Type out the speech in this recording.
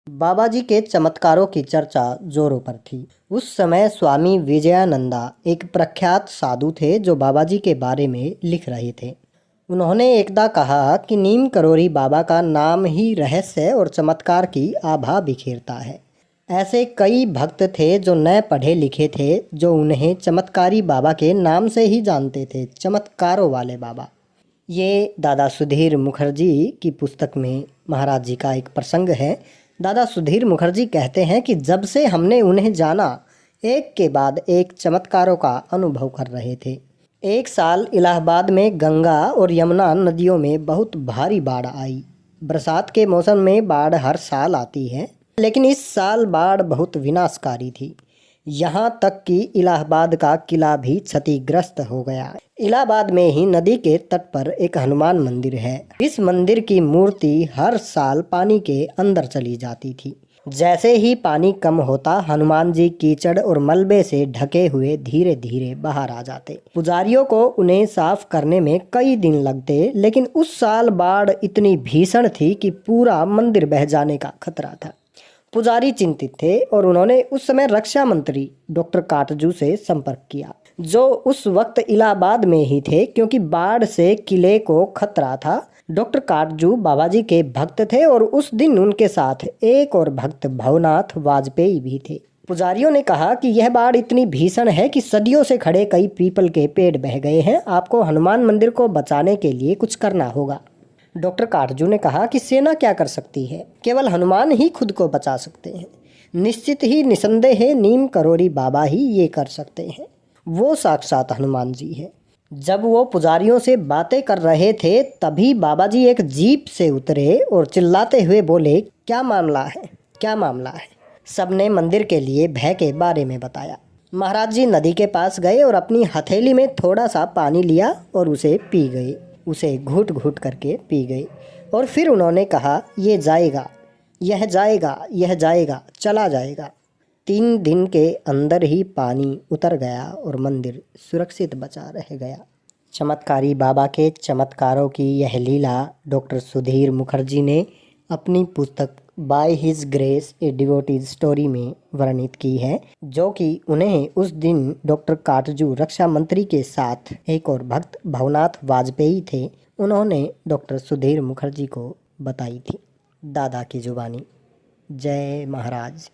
बाबा जी के चमत्कारों की चर्चा जोरों पर थी। उस समय स्वामी विजयानंदा एक प्रख्यात साधु थे जो बाबा जी के बारे में लिख रहे थे। उन्होंने एकदा कहा कि नीम करोरी बाबा का नाम ही रहस्य और चमत्कार की आभा बिखेरता है। ऐसे कई भक्त थे जो न पढ़े लिखे थे, जो उन्हें चमत्कारी बाबा के नाम से ही जानते थे, चमत्कारों वाले बाबा। ये दादा सुधीर मुखर्जी की पुस्तक में महाराज जी का एक प्रसंग है। दादा सुधीर मुखर्जी कहते हैं कि जब से हमने उन्हें जाना, एक के बाद एक चमत्कारों का अनुभव कर रहे थे। एक साल इलाहाबाद में गंगा और यमुना नदियों में बहुत भारी बाढ़ आई। बरसात के मौसम में बाढ़ हर साल आती है, लेकिन इस साल बाढ़ बहुत विनाशकारी थी। यहाँ तक कि इलाहाबाद का किला भी क्षतिग्रस्त हो गया। इलाहाबाद में ही नदी के तट पर एक हनुमान मंदिर है। इस मंदिर की मूर्ति हर साल पानी के अंदर चली जाती थी। जैसे ही पानी कम होता, हनुमान जी कीचड़ और मलबे से ढके हुए धीरे धीरे बाहर आ जाते। पुजारियों को उन्हें साफ करने में कई दिन लगते, लेकिन उस साल बाढ़ इतनी भीषण थी कि पूरा मंदिर बह जाने का खतरा था। पुजारी चिंतित थे और उन्होंने उस समय रक्षा मंत्री डॉक्टर काटजू से संपर्क किया, जो उस वक्त इलाहाबाद में ही थे, क्योंकि बाढ़ से किले को खतरा था। डॉक्टर काटजू बाबा जी के भक्त थे और उस दिन उनके साथ एक और भक्त भवनाथ वाजपेयी भी थे। पुजारियों ने कहा कि यह बाढ़ इतनी भीषण है कि सदियों से खड़े कई पीपल के पेड़ बह गए हैं। आपको हनुमान मंदिर को बचाने के लिए कुछ करना होगा। डॉक्टर काटजू ने कहा कि सेना क्या कर सकती है, केवल हनुमान ही खुद को बचा सकते हैं। निश्चित ही निसंदेह नीम करोरी बाबा ही ये कर सकते हैं। वो साक्षात हनुमान जी है। जब वो पुजारियों से बातें कर रहे थे, तभी बाबा जी एक जीप से उतरे और चिल्लाते हुए बोले, क्या मामला है, क्या मामला है। सबने मंदिर के लिए भय के बारे में बताया। महाराज जी नदी के पास गए और अपनी हथेली में थोड़ा सा पानी लिया और उसे पी गए। उसे घूट घूट करके पी गए और फिर उन्होंने कहा, ये जाएगा, यह जाएगा, यह जाएगा, चला जाएगा। 3 दिन के अंदर ही पानी उतर गया और मंदिर सुरक्षित बचा रह गया। चमत्कारी बाबा के चमत्कारों की यह लीला डॉक्टर सुधीर मुखर्जी ने अपनी पुस्तक by his grace A devotees story में वर्णित की है, जो कि उन्हें उस दिन डॉक्टर काटजू रक्षा मंत्री के साथ एक और भक्त भवनाथ वाजपेयी थे, उन्होंने डॉक्टर सुधीर मुखर्जी को बताई थी। दादा की जुबानी। जय महाराज।